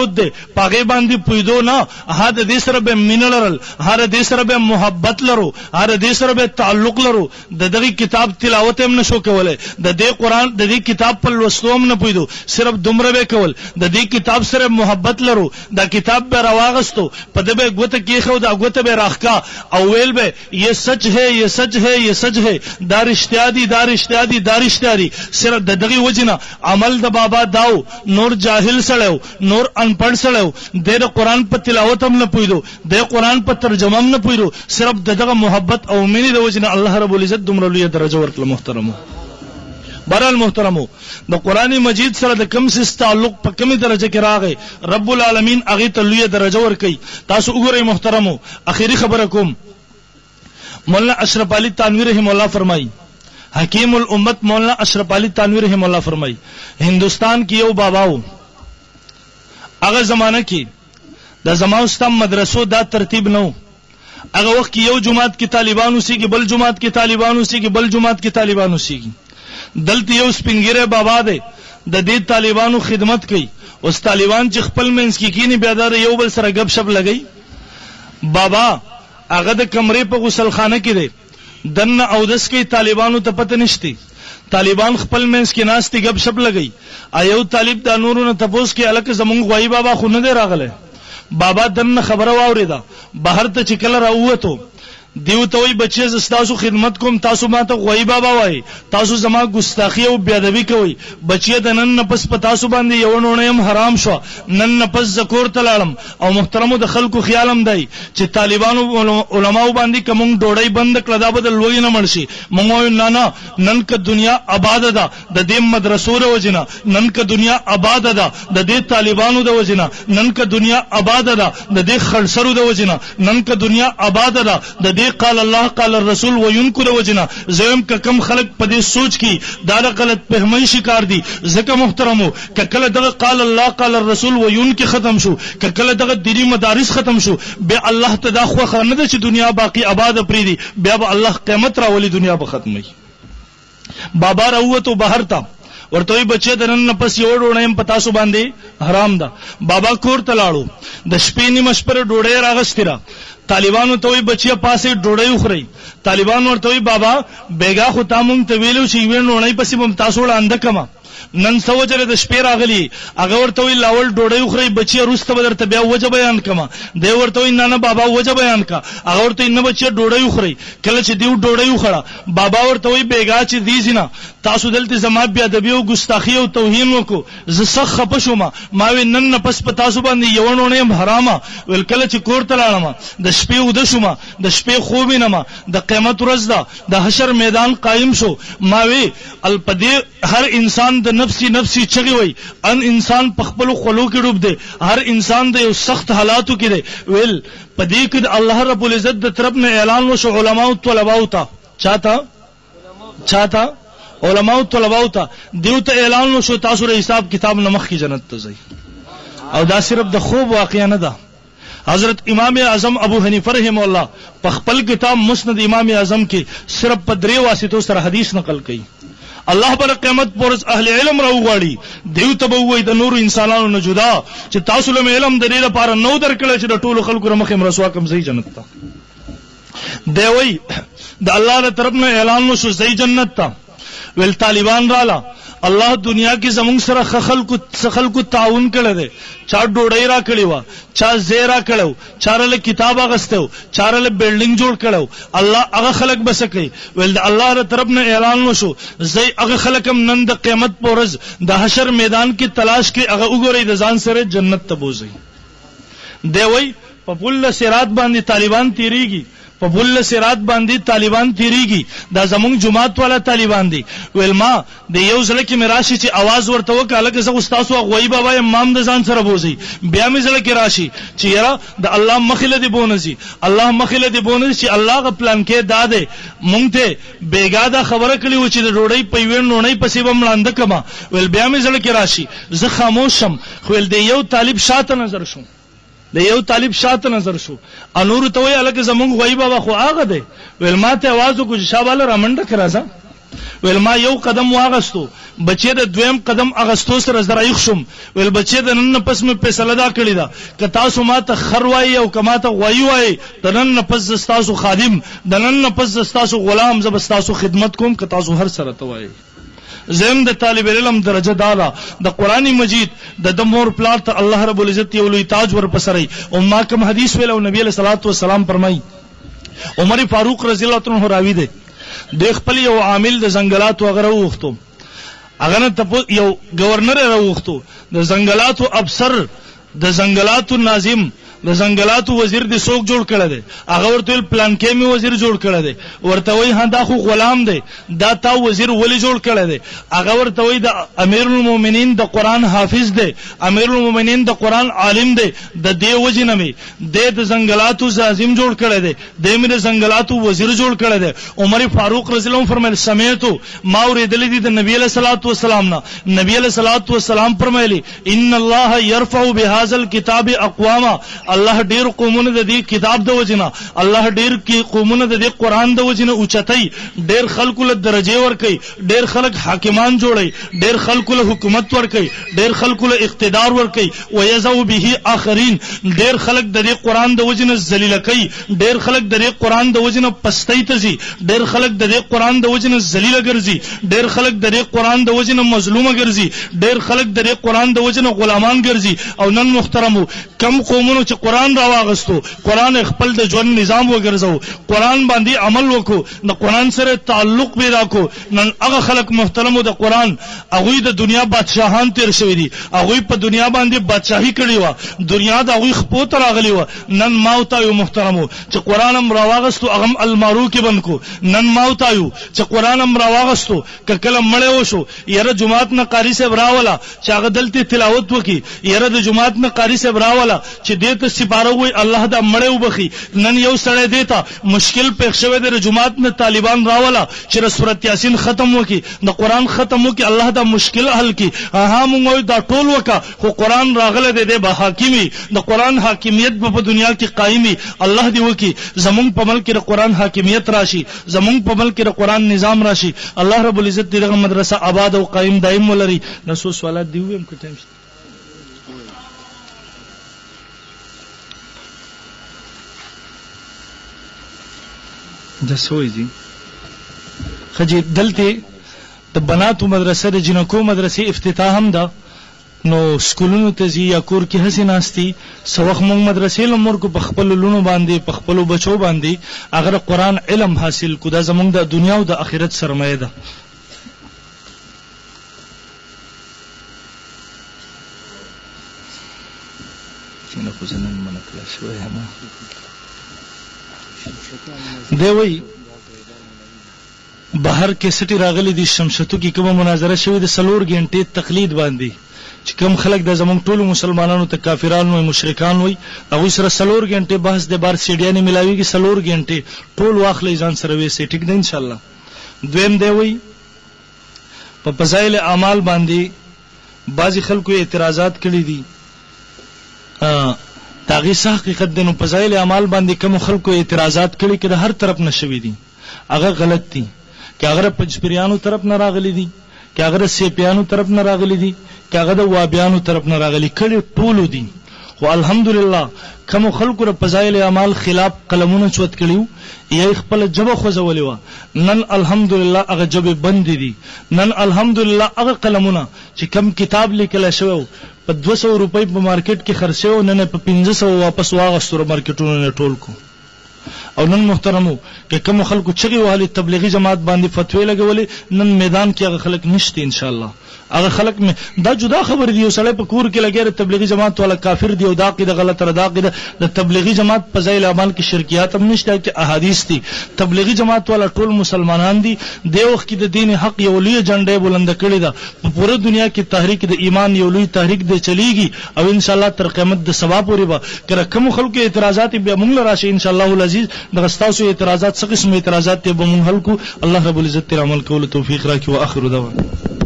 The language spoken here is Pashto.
ده پاګې باندې پویدو نه هغه د دې سره به مینلرل هغه د دې سره به محبت لرو هغه د دې سره به تعلق لرو د دغه کتاب تلاوت هم نشو کولای د دې قران د دې کتاب په لوستو هم نه پویدو صرف دومره به کول د دې کتاب سره محبت لرو دا کتاب به راواغستو په دې به غوته کې خو دا غوته به راخکا او ویل به یہ سچ ہے یہ سچ ہے یہ سچ ہے دا رښتیا دي دا رښتیا دي دا رښتیا دي صرف د دغه وجنه عمل د بابا داو نور جاهل سړیو نور انپړ سړیو د قرآن په تلاوت هم نه پویدو د قرآن په ترجمه هم نه پویدو صرف دغه محبت او مینې د وجنه الله رب العزت دومره لوی درجه ورکړه محترمو بهرحال محترمو د قرآن مجید سره د کم سیس تعلق په کمی درجه کې راغی رب العالمین هغه ته لوی درجه ورکړي تاسو وګورئ محترمو اخیری خبره کوم مولانا اشرف علي تانوی رحم الله فرمایي حکیم الامت مولانا اشرف علي تانوی رحم الله فرمایي هندستان کې یو باباو هغه زمانہ کې د زماوستان مدرسو دا ترتیب نو هغه وخت کې یو جماعت کې طالبانو سي کې بل جماعت کې طالبانو سي کې بل جماعت کې طالبانو سي دلته یو سپینګره بابا دی د دې طالبانو خدمت کوي اوس طالبان چې خپل منځ کې کینی بیا دا یو بل سره غب شپ لګي بابا هغه د کمرې په غسل خانه کې دی دنه او دس کې طالبانو ته پته نشتی طالبان خپل منځ کې ناشتي غب شپ لګي ایو طالب د نورونو تپوس کې الک زمونږ غوای بابا خو نه دی راغله بابا دنه خبره واوریدا بهر ته چکل راووتو دیو ته وی بچی زستاسو خدمت کوم تاسو ماته غوی بابا وای تاسو زما ګستاخی او بیادبی کوي بچی د نن نفس په تاسو باندې یو نونیم حرام شو نن نفس ذکر تلالم او محترمو د خلکو خیالم دی چې طالبانو علماو باندې کوم ډوړی بند کړه دا بدل لوی نه مرشي مونږ نه نن ک دنیا آباد ده د دې مدرسو وجنه نن ک دنیا آباد ده د دې طالبانو د وجنه نن ک دنیا آباد ده د دې خلسرو د وجنه نن ک دنیا آباد ده د دې قال الله قال الرسول وینکو د وجنه زم کم خلق په دې سوچ کی دا غلط فهمي شکار دي زکه محترمو کله دغه قال الله قال الرسول وینکی ختم شو کله دغه دینی مدارس ختم شو به الله تدا خو خنه ده چې دنیا باقی آباد پری دي بیا به الله قیامت راولي دنیا به ختمي بابا راوته بهر تا ورته بچی د نن پس یو ډوړې پتا سو باندې حرام ده بابا کور تلاړو د شپې نیمه شپره ډوړې راغستره طالبانو ته وی بچیا پاسه ډوړې وخري طالبان ورته وی بابا بیگا خو تامون ته ویلو چې وینونه پسې بم تاسو وړاندې کما نن سوجره د شپې راغلی هغه ورته وی لاول ډوړې وخري بچیا روسته بدرته بیا وجه بیان کما دی ورته وی نه بابا وجه بیان کا هغه ورته نه بچیا ډوړې وخري کله چې دیو ډوړې وخړه بابا ورته وی بیگا چې دی زینا تاسو دلته زما بیا د بیو ګستاخی او توهین وکړو ز سخ خپشوما ما وی نن پس په تاسو باندې یوونه حرامه ول کله چې کور تلاړم د شپې ود شوما د شپې خوب نه ما د قیامت ورځ ده د حشر میدان قائم شو ما وی الپدی هر انسان د نفسي چغي وي ان انسان په خپل خلو کې ډوب دی هر انسان د یو سخت حالاتو کې دی ویل پدې کې الله رب العزت د طرف نه اعلان وشو علماء او طلباء ته چاته علماء او طلباء ته دیو ته اعلان وشو تاسو ر حساب کتاب نمخ کی جنت ته ځي او دا صرف د خوب واقعا نه ده حضرت امام اعظم ابو حنیفه رحم الله په خپل کتاب مسند امام اعظم کې صرف په درې واسطو سره حدیث نقل کړي الله پر قیامت پورز اهل علم راو غواړي دیو ته وای د نور انسانانو نه جدا چې تاسو له علم د دې لپاره نو درکړل چې د ټولو خلکو مخه مرسوا کم ځي جنت ته دی وای د الله تر طرف نه اعلان وشو ځي جنت ته ول طالبان رااله الله دنیا کې زمونږ سره خلکو تعاون کړی دی چا ډوډۍ را کړی و چا زیرا کړو چارله کتاب اغستو چارله بلډینګ جوړ کړو الله هغه خلک بس کوي ول الله تر طرف نه اعلان وشو زي هغه خلکم نن د قیامت پورز د حشر میدان کې تلاش کې هغه وګوري د ځان سره جنت ته بوزي دی وای په بل صراط باندې طالبان تیریږي په بل صراط باندې طالبان تیریږي دا زمونږ جماعت والا طالبان دي ویل ما د یو ځل کې مراشي چې आवाज ورته وکاله چې استاد او غوي بابا امام د ځان سره بوزي بیا مې ځل کې راشي چې یاره د الله مخله دی بونسي الله مخله دی بونسي چې الله غ پلان کې داده مونږ ته بیګاده خبره کړي و چې د ډوړی په وینو نه پسې بملاند کما ویل بیا مې ځل کې راشي زه خاموشم خو ول د یو طالب شاته نظر شو د یو طالب شاته نظر شو انور ته وی الګ زمونږ غوي بابا خو هغه دی ویل ماته आवाज وکړ شاباله رامنډه کراځه ویل ما یو قدم واغستو بچی د دویم قدم اغستو سره زرایخ شم ویل بچی د نن پس مې فیصله دا کړی دا که تاسو ما ته خر وایي او که ما ته غوایي وایي د نن پس تاسو خادم د نن پس تاسو غلام زه تاسو خدمت کوم که تاسو هر سره ته وایي زم د طالب علم درجه دالا د قرآن مجید د مور پلار ته الله رب العزت یو لوی تاج ور پسري او ما کوم حدیث ویل او نبی علیہ الصلوۃ والسلام فرمای عمر فاروق رضی الله عنه راوی دی د خپل یو عامل د زنګلات وغیرہ وختو اگر ته یو گورنر راوختو د زنګلات افسر د زنګلات ناظم د زنګلاتو وزیر د څوک جوړ کړی دی هغه ورته پلان کې می وزیر جوړ کړی دی ورته وای ها دا خو غلام دی دا تا وزیر ولی جوړ کړی دی هغه ورته وای د امیر المؤمنین د قران حافظ دی امیر المؤمنین د قران عالم دی د دې وجنه می د زنګلاتو زازم جوړ کړی دی د می د زنګلاتو وزیر جوړ کړی دی عمر فاروق رضی الله عنه فرمایل سمعتو ما اوریدل دي د نبی علیہ الصلوۃ والسلام نه نبی علیہ الصلوۃ والسلام فرمایلی ان الله يرفع بهذا الكتاب اقواما الله ډیر قومونه د دې کتاب د وجنه الله ډیر کی قومونه د دې قران د وجنه اوچتای ډیر خلکو له درجه ور کوي ډیر خلک حاکمان جوړي ډیر خلکو له حکومت ور کوي ډیر خلکو له اقتدار ور کوي ويزو به اخرین ډیر خلک د دې قران د وجنه ذلیل کوي ډیر خلک د دې قران د وجنه پستۍ تزي ډیر خلک د دې قران د وجنه ذلیل ګرځي ډیر خلک د دې قران د وجنه مظلومه ګرځي ډیر خلک د دې قران د وجنه غلامان ګرځي او نن محترمو کم قومونو چې قران راواغستو قران خپل د ژوند نظام وګرځو قران باندې عمل وکړو د قران سره تعلق پیدا کو نن هغه خلک محترمو د قران هغه د دنیا بادشاہان تیر شوی دي هغه په دنیا باندې بادشاہي کړی و دنیا د هغه خپو تر راغلی و نن ماوتا یو محترمو چې قران هم راواغستو هغه المارو کې بند کو نن ماوتا یو چې قران هم راواغستو کله مړ وشو یره جمعات نه قاری صاحب راولا چې هغه دلته تلاوت وکي یره د جمعات نه قاری صاحب راولا چې دته سپاره وي الله دا مړ وبخي نن یو سړی دیتا مشکل پېښ شوی د جمعات نه طالبان راولا چې سورۃ یاسین ختم وکي د قران ختم وکي الله دا مشکل حل کی ها موږ دا ټول وکا خو قران راغله د به حاکمی د قران حاکمیت په دنیا کې قائمي الله دی وکي زمون په ملک کې قران حاکمیت راشي زمون په ملک کې قران نظام راشي الله رب العزت دغه مدرسه آباد او قائم دائم ولري نسو سوالات دی ویم کو ټایم د سوي دي خجی دلته د بناتو مدرسه د جنکو مدرسې افتتاح هم ده نو سکولونو ته زی یا کور کې هسي ناشتي سوخ موږ مدرسې لمر کو په خپل لونو باندې په خپل بچو باندې اگر قران علم حاصل کو دا زموږ د دنیا او د آخرت سرمایه ده څنګه خو زنن منکلا شوی هم دی وی بهر کې سټي راغلي دي شمشتو کې کومه مناظره شوې د سلور غنټې تقلید باندې چې کوم خلک د زمونږ ټولو مسلمانانو ته کافرانو او مشرکان وي هغه سره سلور غنټې بحث د بار سیډیانه ملاويږي سلور غنټې ټول واخلې ځان سره وې ټیک ده ان شاء الله دویم دی وی په فضایل اعمال باندې بعضی خلکو اعتراضات کړي دي تاغي صح حقیقت دنو فضایل اعمال باندې کوم خلکو اعتراضات کړي کړه هر طرف نشوي دي هغه غلط دي که هغه پنځپریانو طرف نه راغلي دي که هغه سیپیانو طرف نه راغلي دي که هغه د وابیانو طرف نه راغلي کړي ټول دي خو الحمدلله کوم خلکو ر فضایل اعمال خلاف قلمونه چوت کړیو یې خپل جبه خوځولې و نن الحمدلله هغه جبه بند دي نن الحمدلله هغه قلمونه چې کم کتاب لیکل شوی په 200 روپۍ په مارکیټ کې خرڅو نن په 1500 واپس واغستو مارکیټونو نه ټول کو او نن محترمو کې کوم خلکو چغي والی تبلیغي جماعت باندې فتوی لګولې نن میدان کې هغه خلک نشته ان شاء الله هغه خلک دا جدا خبر دی یو سړی په کور کې لګیر تبلیغي جماعت والا کافر دی او دا قید غلط ردا قید د تبلیغي جماعت په ځای اعمال کې شرکیات هم نشته کې احادیث دي تبلیغي جماعت والا ټول مسلمانان دي د وخت کې د دین حق یو لوی جنډه بلند کړی دا په پوره دنیا کې تحریک د ایمان یو لوی تحریک دی چلیږي او ان شاء الله تر قیامت د ثواب پورې به کړه کوم خلکو اعتراضات به موږ راشي ان شاء الله العزیز د غستاسو اعتراضات څه قسم اعتراضات ته به موږ حل کو الله رب العزت عمل کول توفیق راکړي واخر دعوانا